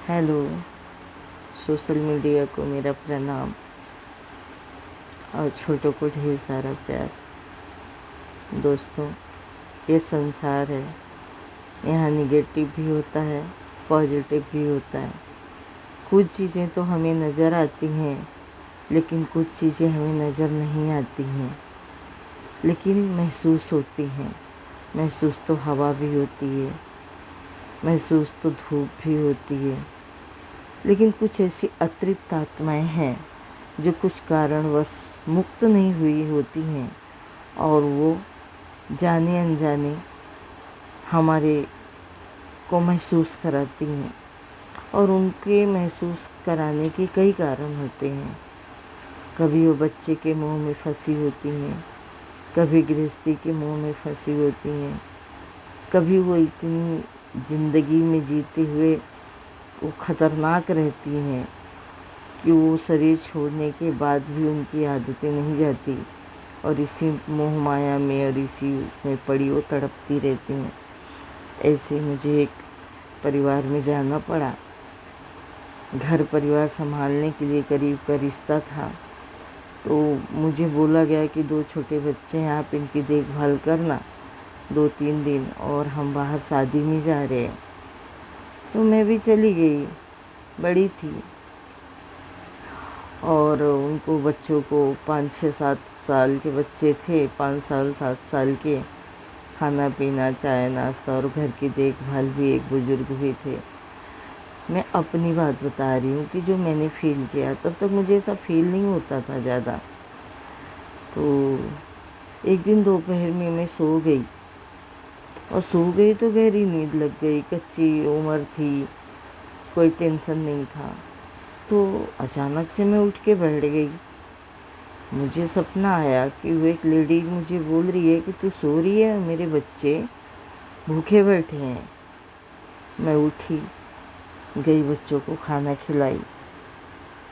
Hello. Social media को मेरा प्रणाम और छोटों को ढेर सारा प्यार। दोस्तों, ये संसार है, यहाँ निगेटिव भी होता है, पॉजिटिव भी होता है। कुछ चीज़ें तो हमें नज़र आती हैं, लेकिन कुछ चीज़ें हमें नज़र नहीं आती हैं, लेकिन महसूस होती हैं। महसूस तो हवा भी होती है, महसूस तो धूप भी होती है, लेकिन कुछ ऐसी अतृप्त आत्माएं हैं जो कुछ कारणवश मुक्त नहीं हुई होती हैं और वो जाने अनजाने हमारे को महसूस कराती हैं। और उनके महसूस कराने के कई कारण होते हैं। कभी वो बच्चे के मुंह में फंसी होती हैं, कभी गृहस्थी के मुंह में फंसी होती हैं, कभी वो इतनी ज़िंदगी में जीते हुए वो ख़तरनाक रहती हैं कि वो शरीर छोड़ने के बाद भी उनकी आदतें नहीं जाती और इसी मोह माया में और इसी उसमें पड़ी वो तड़पती रहती हैं। ऐसे मुझे एक परिवार में जाना पड़ा। घर परिवार संभालने के लिए करीब का रिश्ता था, तो मुझे बोला गया कि 2 छोटे बच्चे हैं, आप इनकी देखभाल करना 2-3 दिन, और हम बाहर शादी में जा रहे हैं। तो मैं भी चली गई। बड़ी थी और उनको बच्चों को 5-6-7 साल के बच्चे थे, 5 साल 7 साल के। खाना पीना, चाय नाश्ता और घर की देखभाल भी एक बुज़ुर्ग भी थे। मैं अपनी बात बता रही हूँ कि जो मैंने फ़ील किया, तब तक मुझे ऐसा फ़ील नहीं होता था ज़्यादा। तो एक दिन दोपहर में मैं सो गई, और सो गई तो गहरी नींद लग गई। कच्ची उम्र थी, कोई टेंशन नहीं था। तो अचानक से मैं उठ के बैठ गई। मुझे सपना आया कि वो एक लेडी मुझे बोल रही है कि तू सो रही है, मेरे बच्चे भूखे बैठे हैं। मैं उठी, गई, बच्चों को खाना खिलाई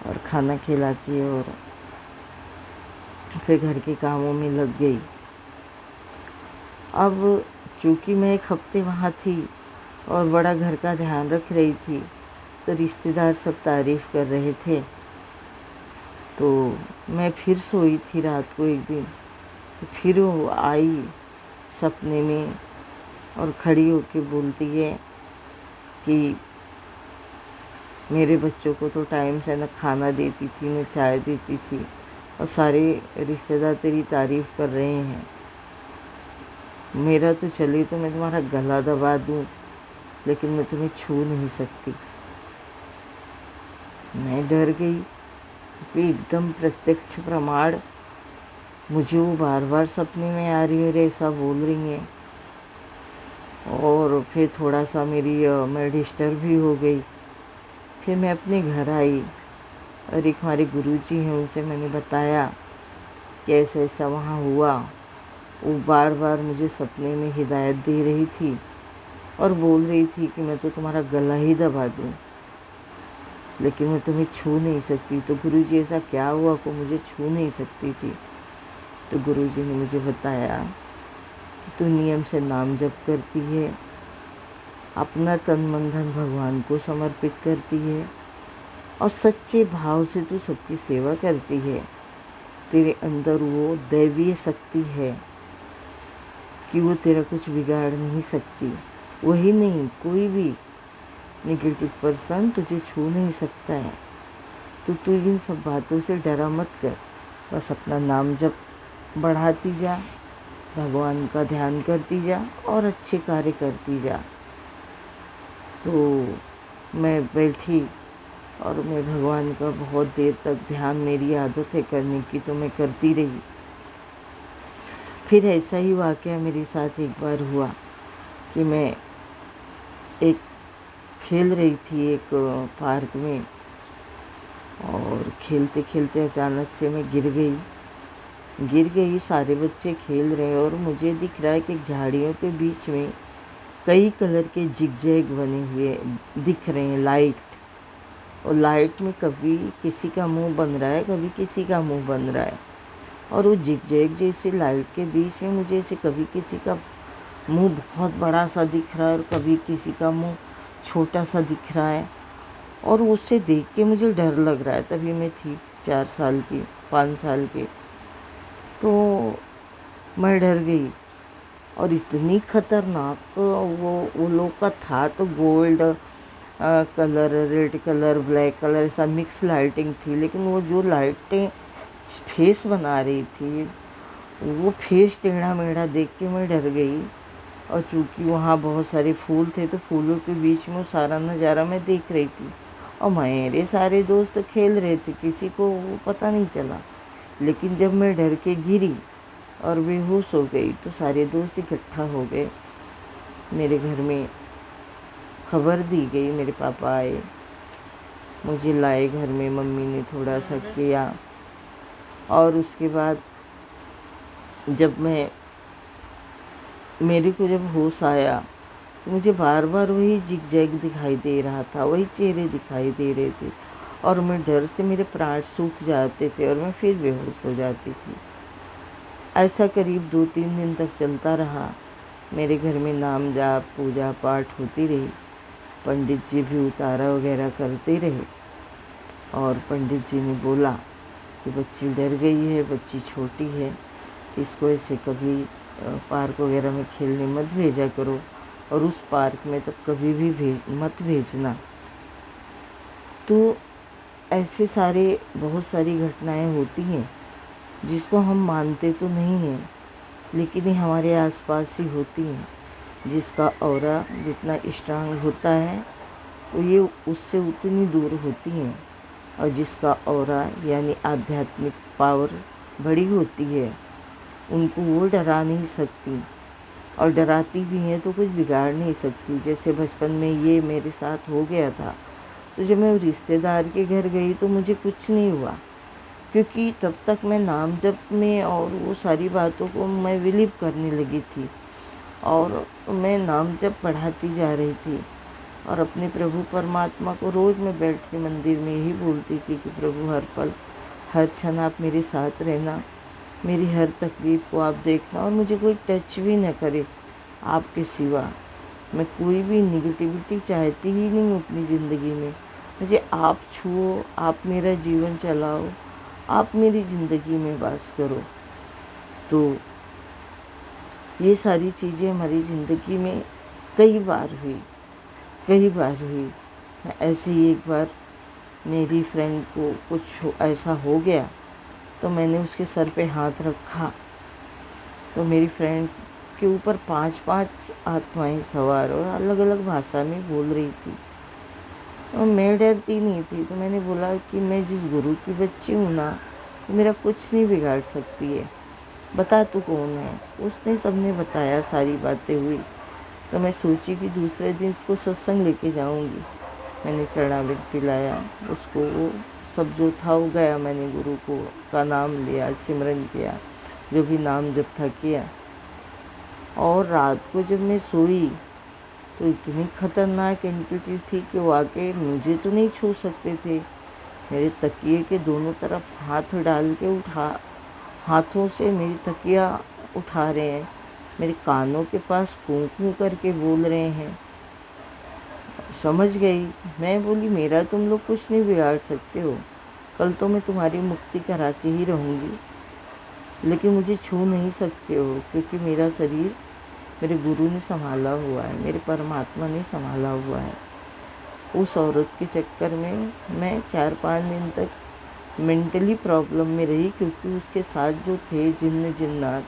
और खाना खिला के और फिर घर के कामों में लग गई। अब चूँकि मैं 1 हफ्ते वहाँ थी और बड़ा घर का ध्यान रख रही थी, तो रिश्तेदार सब तारीफ़ कर रहे थे। तो मैं फिर सोई थी रात को एक दिन, तो फिर वो आई सपने में और खड़ी होके बोलती है कि मेरे बच्चों को तो टाइम से न खाना देती थी, न चाय देती थी, और सारे रिश्तेदार तेरी तारीफ़ कर रहे हैं। मेरा तो चले तो मैं तुम्हारा गला दबा दूँ, लेकिन मैं तुम्हें छू नहीं सकती। मैं डर गई, क्योंकि एकदम प्रत्यक्ष प्रमाण मुझे वो बार बार सपने में आ रही है, ऐसा बोल रही हैं। और फिर थोड़ा सा मैं डिस्टर्ब भी हो गई। फिर मैं अपने घर आई और एक हमारे गुरुजी हैं, उनसे मैंने बताया कि ऐसा ऐसा वहाँ हुआ। वो बार बार मुझे सपने में हिदायत दे रही थी और बोल रही थी कि मैं तो तुम्हारा गला ही दबा दूँ, लेकिन मैं तुम्हें छू नहीं सकती। तो गुरुजी, ऐसा क्या हुआ को मुझे छू नहीं सकती थी? तो गुरुजी ने मुझे बताया कि तू नियम से नाम जप करती है, अपना तन मन धन भगवान को समर्पित करती है और सच्चे भाव से तू सबकी सेवा करती है। तेरे अंदर वो दैवीय शक्ति है कि वो तेरा कुछ बिगाड़ नहीं सकती। वही नहीं, कोई भी नेगेटिव पर्सन तुझे छू नहीं सकता है। तो तू इन सब बातों से डरा मत कर, बस अपना नाम जप बढ़ाती जा, भगवान का ध्यान करती जा और अच्छे कार्य करती जा। तो मैं बैठी और मैं भगवान का बहुत देर तक ध्यान, मेरी आदत है करने की, तो मैं करती रही। फिर ऐसा ही वाक़या मेरे साथ एक बार हुआ कि मैं एक खेल रही थी एक पार्क में, और खेलते खेलते अचानक से मैं गिर गई। सारे बच्चे खेल रहे हैं और मुझे दिख रहा है कि झाड़ियों के बीच में कई कलर के जिगजैग बने हुए दिख रहे हैं, लाइट। और लाइट में कभी किसी का मुंह बन रहा है, कभी किसी का मुंह बन रहा है। और वो जिगजैग जैसे लाइट के बीच में मुझे ऐसे कभी किसी का मुंह बहुत बड़ा सा दिख रहा है और कभी किसी का मुंह छोटा सा दिख रहा है। और उसे देख के मुझे डर लग रहा है। तभी मैं थी 4 साल की, 5 साल की। तो मैं डर गई। और इतनी खतरनाक वो लोग का था। तो gold colour, red colour, black colour, ऐसा मिक्स लाइटिंग थी। लेकिन वो जो लाइटें फेस बना रही थी, वो फेस टेढ़ा मेढ़ा देख के मैं डर गई। और चूँकि वहाँ बहुत सारे फूल थे, तो फूलों के बीच में वो सारा नज़ारा मैं देख रही थी। और मेरे सारे दोस्त खेल रहे थे, किसी को वो पता नहीं चला। लेकिन जब मैं डर के गिरी और बेहोश हो गई, तो सारे दोस्त इकट्ठा हो गए। मेरे घर में खबर दी गई, मेरे पापा आए, मुझे लाए घर में। मम्मी ने थोड़ा सा किया। और उसके बाद जब मेरे को जब होश आया, तो मुझे बार बार वही जिगजैग दिखाई दे रहा था, वही चेहरे दिखाई दे रहे थे। और मैं डर से मेरे प्राण सूख जाते थे और मैं फिर बेहोश हो जाती थी। ऐसा करीब 2-3 दिन तक चलता रहा। मेरे घर में नाम जाप पूजा पाठ होती रही। पंडित जी भी उतारा वगैरह करते रहे। और पंडित जी ने बोला कि बच्ची डर गई है, बच्ची छोटी है, इसको ऐसे कभी पार्क वगैरह में खेलने मत भेजा करो, और उस पार्क में तो कभी भी मत भेजना। तो ऐसे बहुत सारी घटनाएं होती हैं जिसको हम मानते तो नहीं हैं, लेकिन ये हमारे आसपास ही होती हैं। जिसका ऑरा जितना स्ट्रांग होता है, वो ये उससे उतनी दूर होती हैं। और जिसका ऑरा यानी आध्यात्मिक पावर बड़ी होती है, उनको वो डरा नहीं सकती। और डराती भी हैं तो कुछ बिगाड़ नहीं सकती। जैसे बचपन में ये मेरे साथ हो गया था। तो जब मैं रिश्तेदार के घर गई तो मुझे कुछ नहीं हुआ, क्योंकि तब तक मैं नाम जप में और वो सारी बातों को मैं बिलीव करने लगी थी। और मैं नाम जप बढ़ाती जा रही थी। और अपने प्रभु परमात्मा को रोज़ मैं बैठ के मंदिर में यही बोलती थी कि प्रभु हर पल हर क्षण आप मेरे साथ रहना, मेरी हर तकलीफ़ को आप देखना, और मुझे कोई टच भी न करे आपके सिवा। मैं कोई भी निगेटिविटी चाहती ही नहीं हूँ अपनी ज़िंदगी में। मुझे आप छुओ, आप मेरा जीवन चलाओ, आप मेरी ज़िंदगी में वास करो। तो ये सारी चीज़ें हमारी ज़िंदगी में कई बार हुई। ऐसे ही एक बार मेरी फ्रेंड को कुछ ऐसा हो गया, तो मैंने उसके सर पे हाथ रखा। तो मेरी फ्रेंड के ऊपर 5-5 आत्माएं सवार और अलग अलग भाषा में बोल रही थी। और मैं डरती नहीं थी। तो मैंने बोला कि मैं जिस गुरु की बच्ची हूँ ना, तो मेरा कुछ नहीं बिगाड़ सकती है, बता तू कौन है। उसने सबने बताया, सारी बातें हुई। तो मैं सोची कि दूसरे दिन इसको सत्संग लेके जाऊंगी। मैंने चरणामृत पिलाया उसको, वो सब जो था वो गया। मैंने गुरु का नाम लिया, सिमरन किया, जो भी नाम जप था किया। और रात को जब मैं सोई तो इतनी खतरनाक एंटिटी थी कि वो आके मुझे तो नहीं छू सकते थे। मेरे तकिए के दोनों तरफ हाथ डाल के हाथों से मेरी तकिया उठा रहे हैं, मेरे कानों के पास कूं कूं करके बोल रहे हैं। समझ गई। मैं बोली मेरा तुम लोग कुछ नहीं बिगाड़ सकते हो, कल तो मैं तुम्हारी मुक्ति करा के ही रहूँगी, लेकिन मुझे छू नहीं सकते हो, क्योंकि मेरा शरीर मेरे गुरु ने संभाला हुआ है, मेरे परमात्मा ने संभाला हुआ है। उस औरत के चक्कर में मैं 4-5 दिन तक मेंटली प्रॉब्लम में रही, क्योंकि उसके साथ जो थे जिन्नात,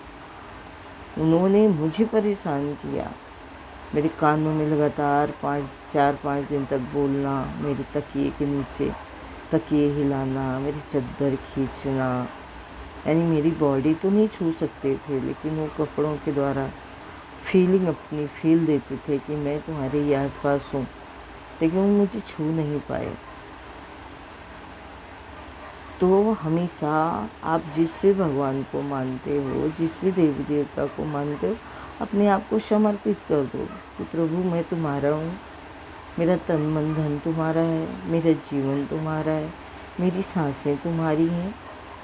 उन्होंने मुझे परेशान किया। मेरे कानों में लगातार 4-5 दिन तक बोलना, मेरे तकिए के नीचे तकिए हिलाना, मेरी चादर खींचना। यानी मेरी बॉडी तो नहीं छू सकते थे, लेकिन वो कपड़ों के द्वारा फीलिंग अपनी फील देते थे कि मैं तुम्हारे ही आसपास हूँ, लेकिन वो मुझे छू नहीं पाए। तो हमेशा आप जिस भी भगवान को मानते हो, जिस भी देवी देवता को मानते हो, अपने आप को समर्पित कर दो कि प्रभु मैं तुम्हारा हूँ, मेरा तन मन धन तुम्हारा है, मेरा जीवन तुम्हारा है, मेरी सांसें तुम्हारी हैं,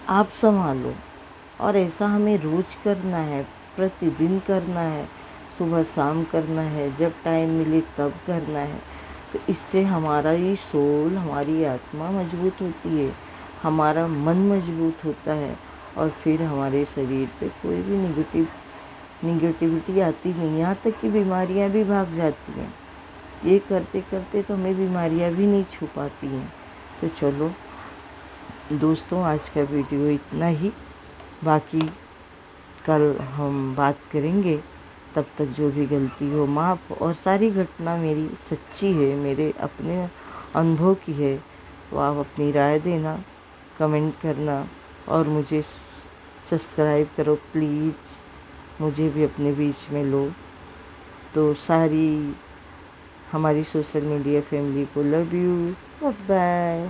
आप संभालो। और ऐसा हमें रोज़ करना है, प्रतिदिन करना है, सुबह शाम करना है, जब टाइम मिले तब करना है। तो इससे हमारा ये सोल, हमारी आत्मा मजबूत होती है, हमारा मन मजबूत होता है और फिर हमारे शरीर पे कोई भी निगेटिविटी आती नहीं, यहाँ तक कि बीमारियाँ भी भाग जाती हैं। ये करते करते तो हमें बीमारियाँ भी नहीं छू पाती हैं। तो चलो दोस्तों, आज का वीडियो इतना ही, बाकी कल हम बात करेंगे। तब तक जो भी गलती हो माफ़, और सारी घटना मेरी सच्ची है, मेरे अपने अनुभव की है। तो आप अपनी राय देना, कमेंट करना और मुझे सब्सक्राइब करो प्लीज़, मुझे भी अपने बीच में लो। तो सारी हमारी सोशल मीडिया फैमिली को लव यू, बाय बाय।